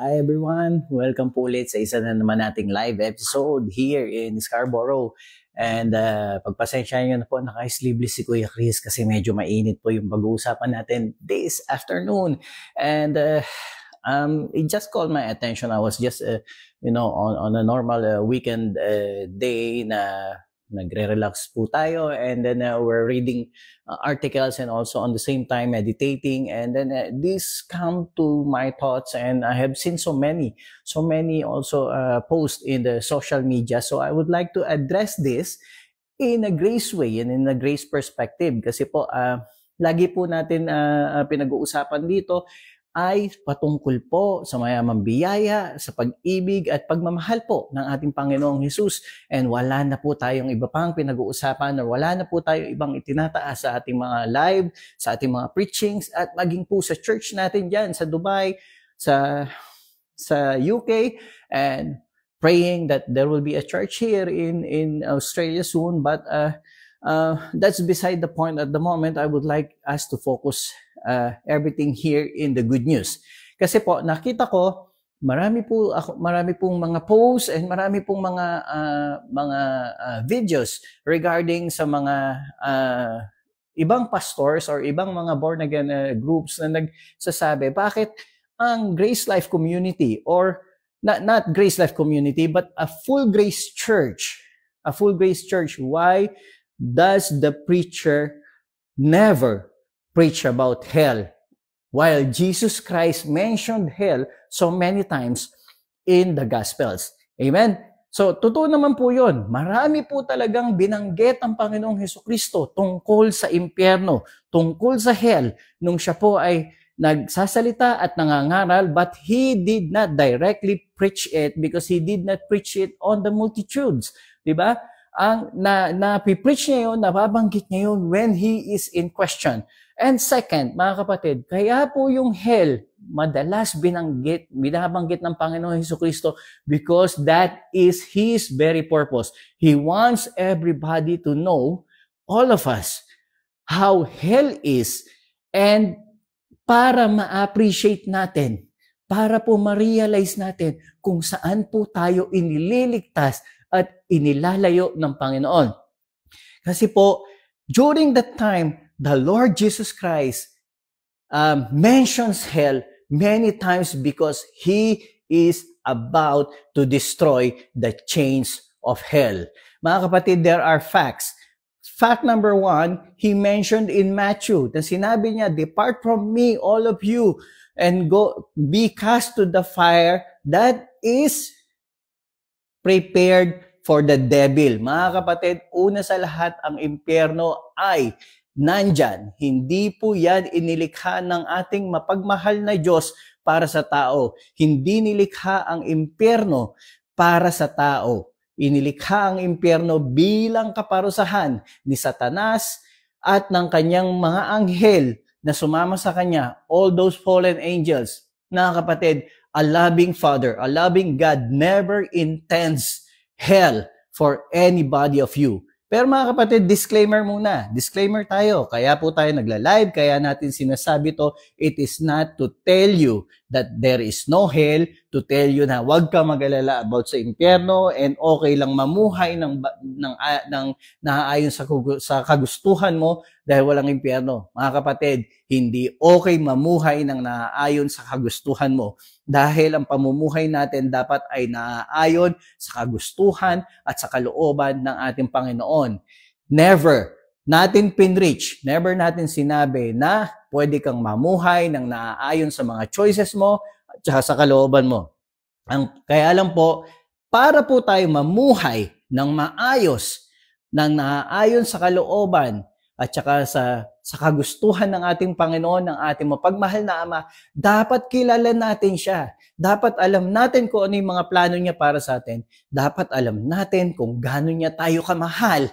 Hi everyone! Welcome po ulit sa isa na naman nating live episode here in Scarborough. And pagpasensya nyo na po, naka-sleeveless si Kuya Chris kasi medyo mainit po yung pag-uusapan natin this afternoon. And it just called my attention. I was just, on a normal weekend day na nagre-relax po tayo, and then we're reading articles and also on the same time meditating, and then this come to my thoughts, and I have seen so many also posts in the social media. So I would like to address this in a grace way and in a grace perspective, kasi po lagi po natin pinag-uusapan dito ay patungkol po sa mayamang biyaya, sa pag-ibig at pagmamahal po ng ating Panginoong Hesus. And wala na po tayong iba pang pinag-uusapan, or wala na po tayong ibang itinataas sa ating mga live, sa ating mga preachings, at maging po sa church natin dyan sa Dubai, sa UK, and praying that there will be a church here in Australia soon. But that's beside the point at the moment. I would like us to focus everything here in the good news. Kasi po nakita ko marami pong mga posts and marami pong mga videos regarding sa mga ibang pastors or ibang mga born again groups na nagsasabi bakit ang Grace Life Community, or not Grace Life Community but a full grace church, why does the preacher never preach about hell, while Jesus Christ mentioned hell so many times in the Gospels? Amen? So, totoo naman po yun. Marami po talagang binanggit ang Panginoong Hesukristo tungkol sa impyerno, tungkol sa hell, nung siya po ay nagsasalita at nangangaral, but He did not directly preach it because He did not preach it on the multitudes. Diba? Ang napipreach niya yun, nababanggit niya yun when He is in question. And second, mga kapatid, kaya po yung hell madalas binabanggit ng Panginoon Hesukristo because that is His very purpose. He wants everybody to know, all of us, how hell is, and para ma-appreciate natin, para po ma-realize natin kung saan po tayo inililigtas at inilalayo ng Panginoon. Kasi po, during that time, the Lord Jesus Christ mentions hell many times because He is about to destroy the chains of hell. Mga kapatid, there are facts. Fact number 1, He mentioned in Matthew, na sinabi niya, "Depart from me, all of you, and go be cast to the fire that is prepared for the devil." Mga kapatid, una sa lahat, ang impyerno ay nandyan. Hindi po yan inilikha ng ating mapagmahal na Diyos para sa tao. Hindi nilikha ang impyerno para sa tao. Inilikha ang impyerno bilang kaparusahan ni Satanas at ng kanyang mga anghel na sumama sa kanya, all those fallen angels. Mga kapatid, a loving Father, a loving God never intends hell for anybody of you. Pero mga kapatid, disclaimer muna. Disclaimer tayo. Kaya po tayo nagla-live, kaya natin sinasabi to. It is not to tell you that there is no hell, to tell you na huwag ka mag-alala about sa impyerno and okay lang mamuhay ng naaayon sa kagustuhan mo dahil walang impyerno. Mga kapatid, hindi okay mamuhay ng naaayon sa kagustuhan mo dahil ang pamumuhay natin dapat ay naaayon sa kagustuhan at sa kalooban ng ating Panginoon. Never natin pinreach, never natin sinabi na pwede kang mamuhay ng naaayon sa mga choices mo at sa kalooban mo. Kaya lang po, para po tayo mamuhay ng maayos, ng naaayon sa kalooban at saka sa kagustuhan ng ating Panginoon, ng ating mapagmahal na Ama, dapat kilala natin siya. Dapat alam natin kung ano yung mga plano niya para sa atin. Dapat alam natin kung gaano niya tayo kamahal.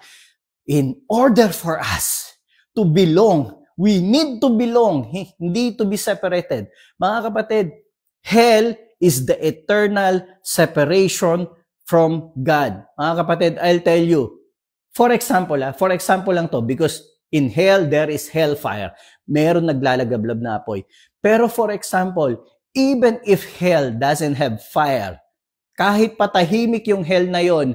In order for us to belong, we need to belong, hindi to be separated. Mga kapatid, hell is the eternal separation from God. Mga kapatid, I'll tell you, for example lang to, because in hell, there is hellfire. Meron naglalagablab na apoy. Pero for example, even if hell doesn't have fire, kahit patahimik yung hell na yon,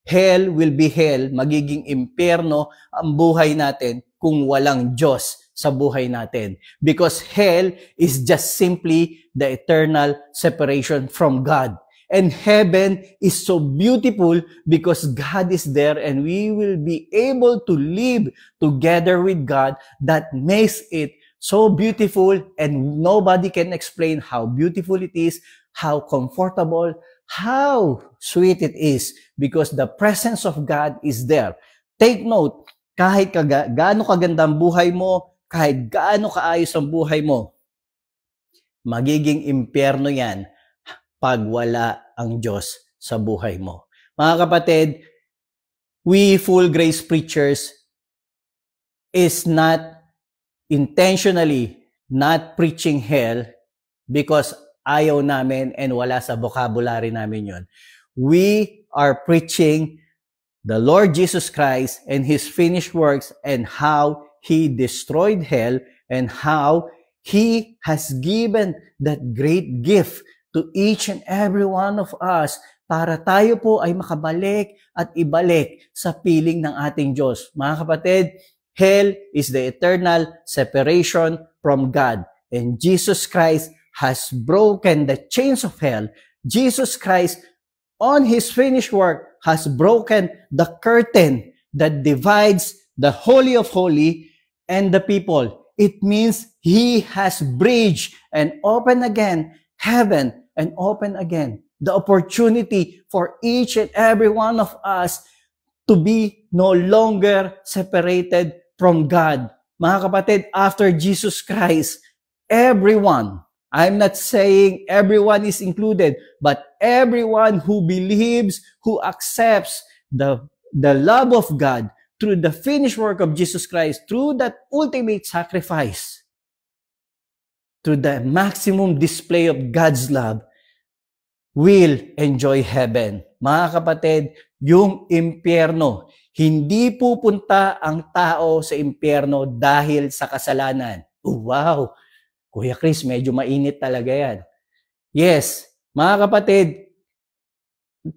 hell will be hell, magiging impyerno ang buhay natin kung walang Diyos sa buhay natin. Because hell is just simply the eternal separation from God. And heaven is so beautiful because God is there and we will be able to live together with God. That makes it so beautiful, and nobody can explain how beautiful it is, how comfortable, how sweet it is, because the presence of God is there. Take note, kahit gaano kaganda ang buhay mo, kahit gaano kaayos ang buhay mo, magiging impyerno yan pag wala ang Diyos sa buhay mo. Mga kapatid, we full grace preachers is not intentionally not preaching hell because ayaw namin and wala sa vocabulary namin yun. We are preaching the Lord Jesus Christ and His finished works and how He destroyed hell and how He has given that great gift to each and every one of us para tayo po ay makabalik at ibalik sa piling ng ating Diyos. Mga kapatid, hell is the eternal separation from God. And Jesus Christ has broken the chains of hell. Jesus Christ, on His finished work, has broken the curtain that divides the Holy of Holies and the people. It means He has bridged and opened again heaven and opened again the opportunity for each and every one of us to be no longer separated from God. Mga kapatid, after Jesus Christ, everyone, I'm not saying everyone is included, but everyone who believes, who accepts the love of God through the finished work of Jesus Christ, through that ultimate sacrifice, through the maximum display of God's love, will enjoy heaven. Mga kapatid, yung impyerno, hindi pupunta ang tao sa impyerno dahil sa kasalanan. Oh, wow! Kuya Chris, medyo mainit talaga yan. Yes, mga kapatid,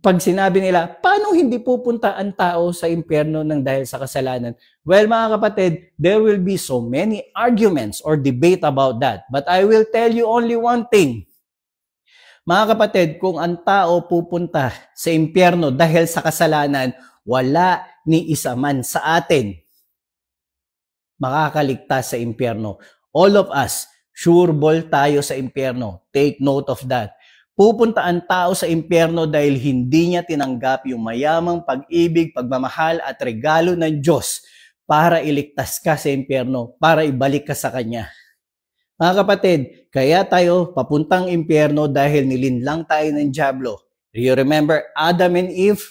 pag sinabi nila, paano hindi pupunta ang tao sa impyerno ng dahil sa kasalanan? Well, mga kapatid, there will be so many arguments or debate about that. But I will tell you only one thing. Mga kapatid, kung ang tao pupunta sa impyerno dahil sa kasalanan, wala ni isa man sa atin makakaligtas sa impyerno. All of us, sureball tayo sa impyerno. Take note of that. Pupunta ang tao sa impyerno dahil hindi niya tinanggap yung mayamang pag-ibig, pagmamahal at regalo ng Diyos para iligtas ka sa impyerno, para ibalik ka sa Kanya. Mga kapatid, kaya tayo papuntang impyerno dahil nilinlang tayo ng dyablo. Do you remember Adam and Eve?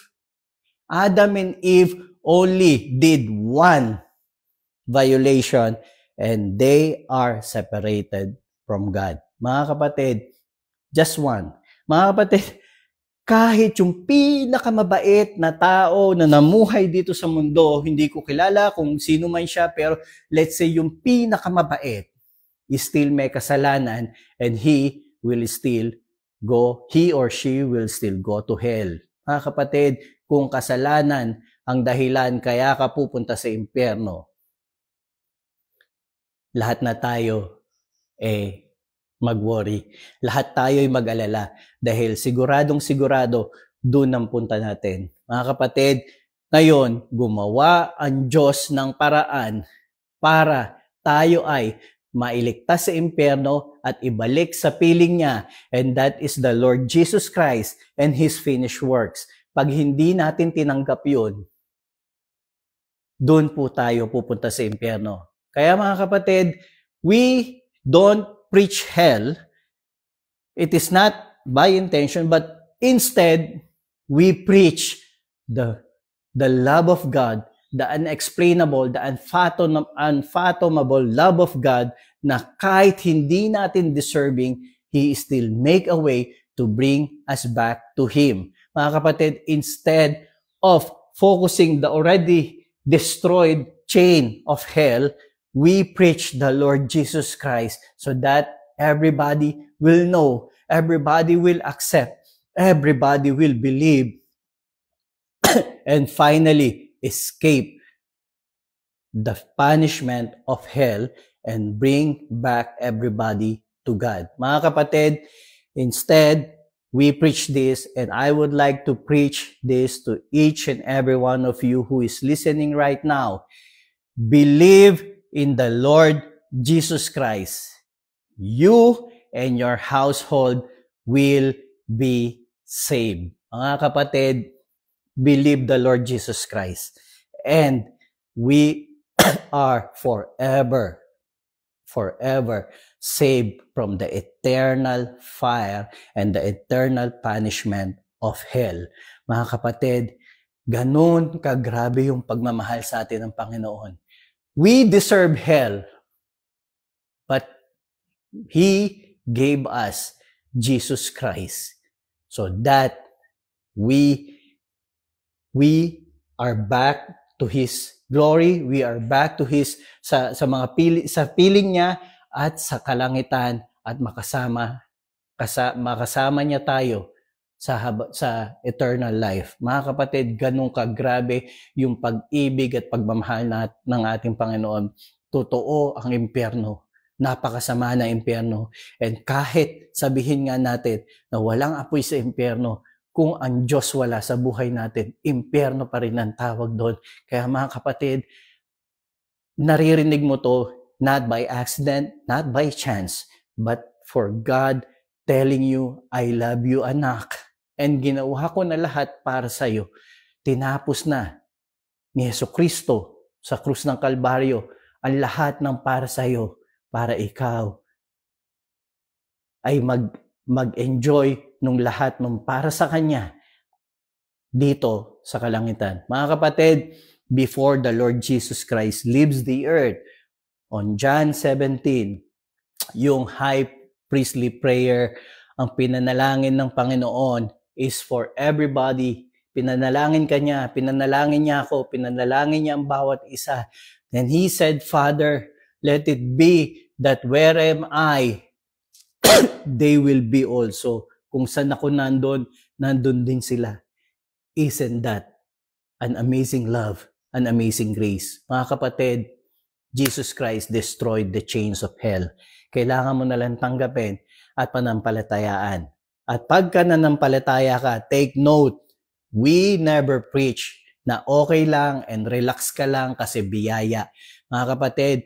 Adam and Eve only did one violation and they are separated from God. Mga kapatid, just one. Mga kapatid, kahit yung pinakamabait na tao na namuhay dito sa mundo, hindi ko kilala kung sino man siya, pero let's say yung pinakamabait, still may kasalanan and he or she will still go to hell. Mga kapatid, kung kasalanan ang dahilan kaya ka pupunta sa impyerno, lahat na tayo mag-worry. Lahat tayo ay mag-alala dahil siguradong sigurado doon ang punta natin. Mga kapatid, ngayon gumawa ang Diyos ng paraan para tayo ay mailigtas sa impyerno at ibalik sa piling niya, and that is the Lord Jesus Christ and His finished works. Pag hindi natin tinanggap yun, doon po tayo pupunta sa impyerno. Kaya mga kapatid, we don't preach hell. It is not by intention, but instead, we preach the love of God, the unexplainable, the unfathomable love of God na kahit hindi natin deserving, He still make a way to bring us back to Him. Mga kapatid, instead of focusing the already destroyed chain of hell, we preach the Lord Jesus Christ so that everybody will know, everybody will accept, everybody will believe, and finally escape the punishment of hell and bring back everybody to God. Mga kapatid, instead, we preach this, and I would like to preach this to each and every one of you who is listening right now. Believe in the Lord Jesus Christ. You and your household will be saved. Mga kapatid, believe the Lord Jesus Christ. And we are forever saved from the eternal fire and the eternal punishment of hell. Mga kapatid, ganun kagrabe yung pagmamahal sa atin ng Panginoon. We deserve hell, but He gave us Jesus Christ so that we are back to His glory, we are back to His sa piling niya at sa kalangitan, at makasama niya tayo sa eternal life. Mga kapatid, ganun kagrabe yung pag-ibig at pagmamahal ng ating Panginoon. Totoo ang impyerno. Napakasama na impyerno. And kahit sabihin nga natin na walang apoy sa impyerno, kung ang Diyos wala sa buhay natin, impyerno pa rin ang tawag doon. Kaya mga kapatid, naririnig mo to not by accident, not by chance, but for God telling you, I love you, anak. And ginawa ko na lahat para sa iyo. Tinapos na ni Jesucristo sa krus ng Kalbaryo ang lahat ng para sa iyo, para ikaw ay mag-enjoy nung lahat ng para sa Kanya dito sa kalangitan. Mga kapatid, before the Lord Jesus Christ leaves the earth, on John 17, yung high priestly prayer, ang pinanalangin ng Panginoon is for everybody. Pinanalangin Kanya, pinanalangin niya ako, pinanalangin niya ang bawat isa. Then He said, Father, let it be that where am I, they will be also. Kung saan ako nandun din sila. Isn't that an amazing love, an amazing grace? Mga kapatid, Jesus Christ destroyed the chains of hell. Kailangan mo na lang tanggapin at panampalatayaan. At pagka nanampalataya ka, take note, we never preach na okay lang and relax ka lang kasi biyaya. Mga kapatid,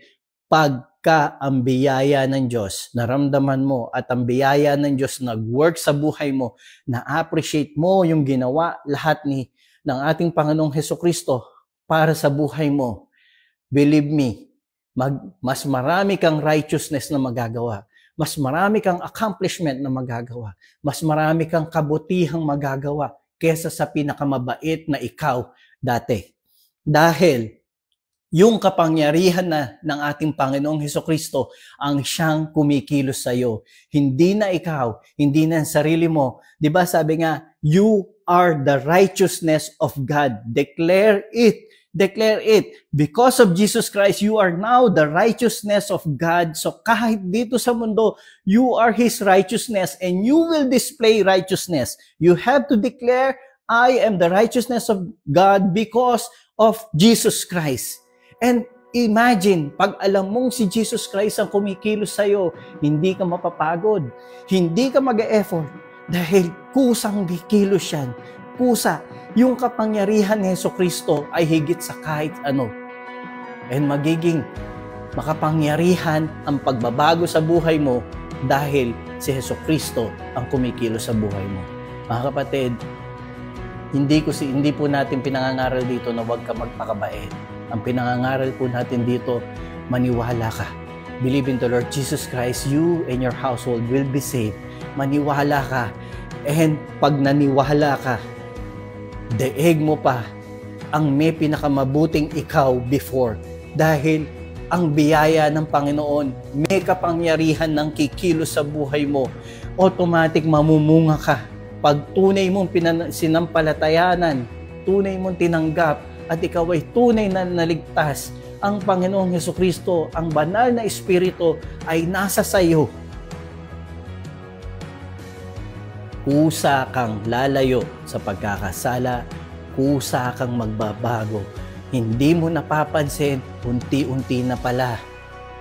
pagka ang biyaya ng Diyos, naramdaman mo at ang biyaya ng Diyos nag-work sa buhay mo, na-appreciate mo yung ginawa lahat ng ating Panginoong Hesukristo para sa buhay mo, believe me, mas marami kang righteousness na magagawa, mas marami kang accomplishment na magagawa, mas marami kang kabutihang magagawa kesa sa pinakamabait na ikaw dati. Dahil yung kapangyarihan ng ating Panginoong Hesukristo ang siyang kumikilos sa iyo. Hindi na ikaw, hindi na ang sarili mo. 'Di ba sabi nga, you are the righteousness of God. Declare it. Declare it. Because of Jesus Christ, you are now the righteousness of God. So kahit dito sa mundo, you are His righteousness and you will display righteousness. You have to declare, I am the righteousness of God because of Jesus Christ. And imagine, pag alam mong si Jesus Christ ang kumikilos sa'yo, hindi ka mapapagod, hindi ka mag-e-effort, dahil kusang kikilos yan. Kusa, yung kapangyarihan ni Jesucristo ay higit sa kahit ano. And magiging makapangyarihan ang pagbabago sa buhay mo dahil si Jesucristo ang kumikilos sa buhay mo. Mga kapatid, hindi po natin pinangangaral dito na huwag ka magpakabait. Ang pinangangaral po natin dito, maniwala ka. Believe in the Lord Jesus Christ, you and your household will be saved. Maniwala ka. And pag naniwala ka, daig mo pa ang may pinakamabuting ikaw before. Dahil ang biyaya ng Panginoon, may kapangyarihan ng kikilos sa buhay mo. Automatic mamumunga ka. Pag tunay mong sinampalatayanan, tunay mong tinanggap, at ikaw ay tunay na naligtas, ang Panginoong Hesukristo, ang banal na Espiritu ay nasa sayo. kusa kang lalayo sa pagkakasala, kusa kang magbabago. Hindi mo napapansin, unti-unti na pala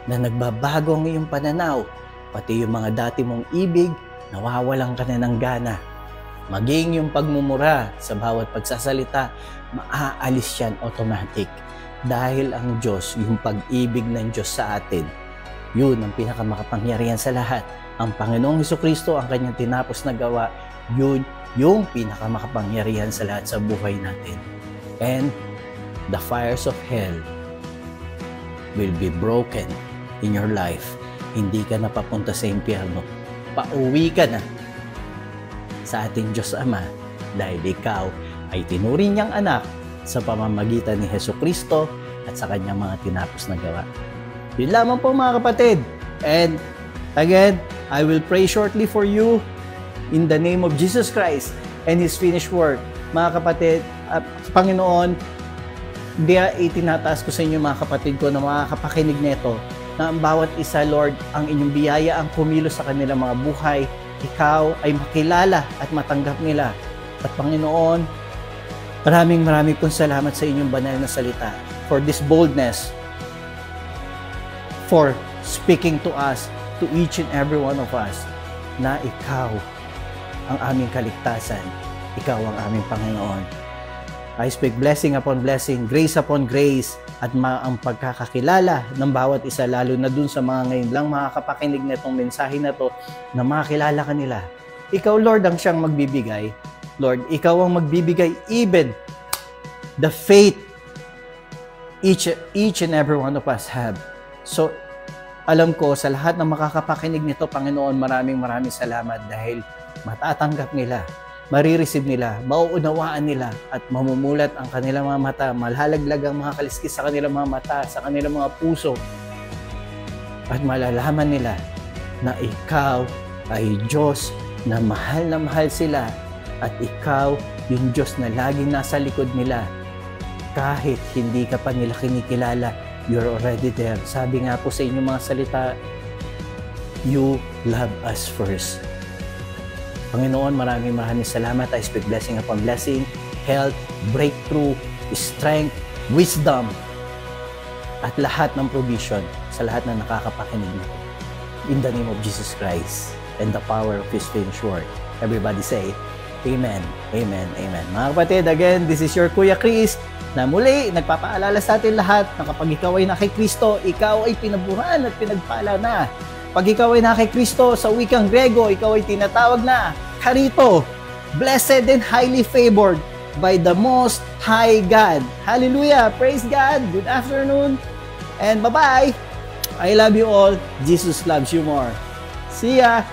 na nagbabago ang iyong pananaw. Pati yung mga dati mong ibig, nawawalan ka na ng gana. Maging yung pagmumura sa bawat pagsasalita, maaalis yan automatic. Dahil ang Diyos, yung pag-ibig ng Diyos sa atin, yun ang pinakamakapangyarihan sa lahat. Ang Panginoong Hesukristo, ang kanyang tinapos na gawa, yun yung pinakamakapangyarihan sa lahat sa buhay natin. And the fires of hell will be broken in your life. Hindi ka na papunta sa impyerno. Pauwi ka na sa ating Diyos Ama dahil ikaw ay tinuring niyang anak sa pamamagitan ni Hesukristo at sa kanyang mga tinapos na gawa. Yun lamang po mga kapatid. And again, I will pray shortly for you in the name of Jesus Christ and His finished work. Mga kapatid, Panginoon, diya itinataas ko sa inyo mga kapatid ko na makakapakinig nito na ang bawat isa, Lord, ang inyong biyaya ang kumilos sa kanilang mga buhay. Ikaw ay makilala at matanggap nila. At Panginoon, maraming pong salamat sa inyong banal na salita for this boldness, for speaking to us, to each and every one of us, na ikaw ang aming kaligtasan, ikaw ang aming Panginoon. I speak blessing upon blessing, grace upon grace, at ang pagkakakilala ng bawat isa, lalo na dun sa mga ngayon lang makakapakinig na itong mensahe na to, na makakilala ka nila. Ikaw, Lord, ang siyang magbibigay. Lord, ikaw ang magbibigay even the faith each and every one of us have. So, alam ko sa lahat ng makakapakinig nito, Panginoon, maraming salamat dahil matatanggap nila, marireceive nila, mauunawaan nila at mamumulat ang kanilang mga mata, malhalaglag ang mga kaliskis sa kanilang mga mata, sa kanilang mga puso, at malalaman nila na ikaw ay Diyos na mahal sila at ikaw yung Diyos na laging nasa likod nila. Kahit hindi ka pa nila kinikilala, you're already there. Sabi nga po sa inyong mga salita, you love us first. Panginoon, maraming salamat. I speak blessing upon blessing, health, breakthrough, strength, wisdom, at lahat ng provision sa lahat na nakakapakinig nito. In the name of Jesus Christ and the power of His finished work. Everybody say, Amen, Amen, Amen. Mga kapatid, again, this is your Kuya Chris, na muli nagpapaalala sa atin lahat na kapag ikaw ay na kay Kristo, ikaw ay pinabuhan at pinagpala na. Pag ikaw ay na kay Kristo, sa wikang Grego, ikaw ay tinatawag na Karito, blessed and highly favored by the Most High God. Hallelujah! Praise God! Good afternoon! And bye-bye! I love you all. Jesus loves you more. See ya!